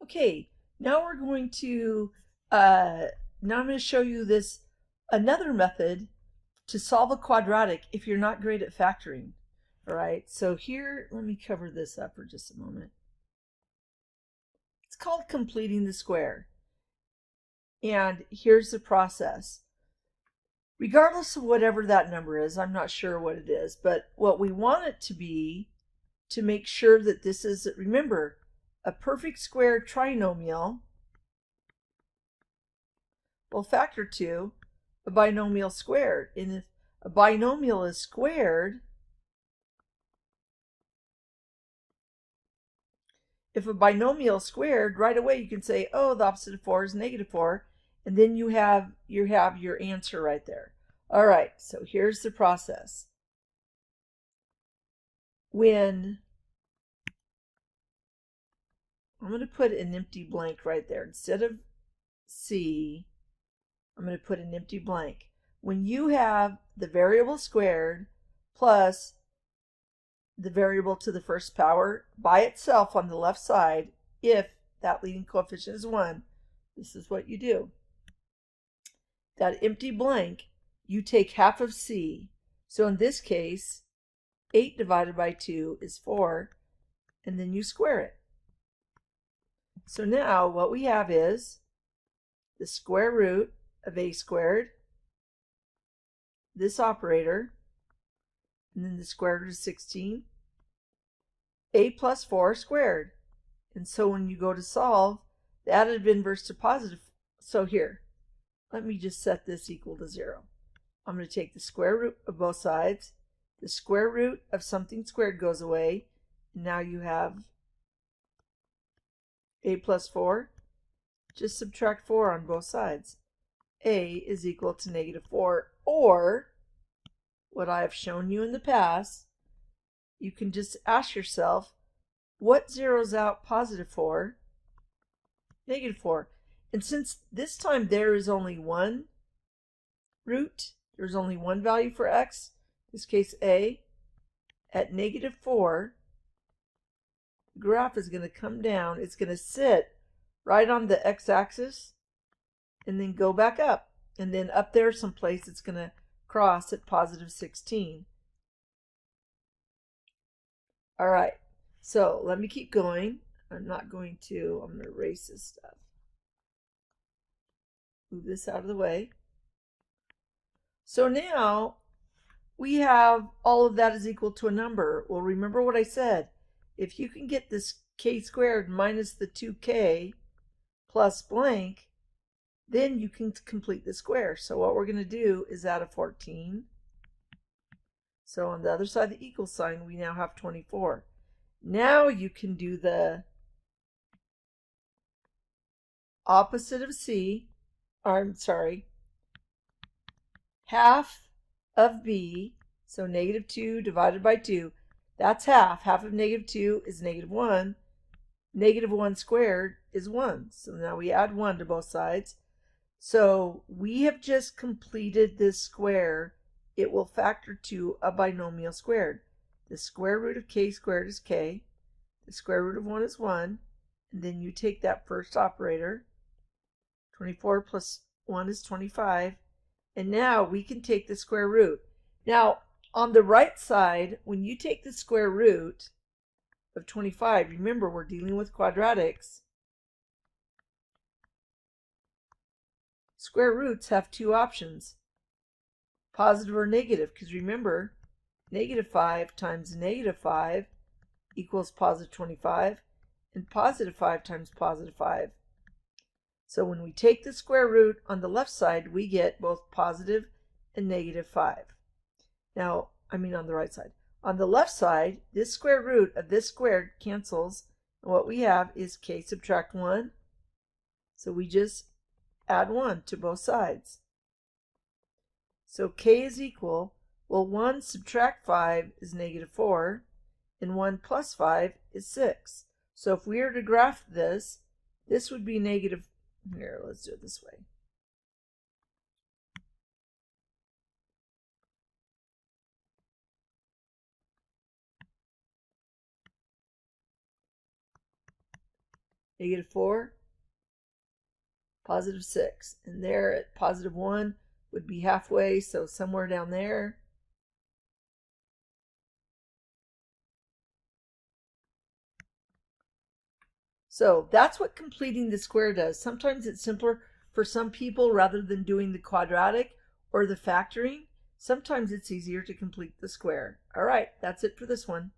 Okay, now we're going to now I'm going to show you another method to solve a quadratic if you're not great at factoring. All right, so here, let me cover this up for just a moment. It's called completing the square. And here's the process. Regardless of whatever that number is, I'm not sure what it is, but what we want it to be to make sure that this is, remember, a perfect square trinomial will factor to a binomial squared. And if a binomial is squared, right away you can say, oh, the opposite of 4 is -4, and then you have your answer right there. All right, so here's the process. When I'm going to put an empty blank right there. Instead of C, I'm going to put an empty blank. When you have the variable squared plus the variable to the first power by itself on the left side, if that leading coefficient is 1, this is what you do. That empty blank, you take half of C. So in this case, 8 divided by 2 is 4, and then you square it. So now what we have is the square root of a squared, this operator, and then the square root of 16, a plus 4 squared. And so when you go to solve, the additive inverse to positive, so here, let me just set this equal to 0. I'm going to take the square root of both sides. The square root of something squared goes away. And now you have a plus 4. Just subtract 4 on both sides. A is equal to -4, or what I have shown you in the past, you can just ask yourself, what zeroes out +4? -4. And since this time there is only one root, there's only one value for x, in this case a, at -4, the graph is going to come down. It's going to sit right on the x-axis and then go back up. And then up there someplace it's going to cross at +16. All right, so let me keep going. I'm going to erase this stuff. Move this out of the way. So now we have all of that is equal to a number. Well, remember what I said. If you can get this k squared minus the 2k plus blank, then you can complete the square. So what we're going to do is add a 14. So on the other side of the equal sign, we now have 24. Now you can do the opposite of C, I'm sorry, half of B, so -2 divided by 2, that's half. Half of -2 is -1. -1 squared is 1. So now we add 1 to both sides. So we have just completed this square. It will factor to a binomial squared. The square root of k squared is k. The square root of 1 is 1. And then you take that first operator. 24 plus 1 is 25. And now we can take the square root. Now, on the right side, when you take the square root of 25, remember we're dealing with quadratics. Square roots have two options, positive or negative, because remember, -5 times -5 equals +25, and +5 times +5. So when we take the square root on the left side, we get both positive and -5. Now, I mean on the right side. On the left side, this square root of this squared cancels, and what we have is k subtract 1. So we just add 1 to both sides. So k is equal, well, 1 subtract 5 is -4, and 1 plus 5 is 6. So if we were to graph this, this would be negative. Here, let's do it this way. negative 4, positive 6. And there at positive 1 would be halfway, so somewhere down there. So that's what completing the square does. Sometimes it's simpler for some people rather than doing the quadratic or the factoring. Sometimes it's easier to complete the square. All right, that's it for this one.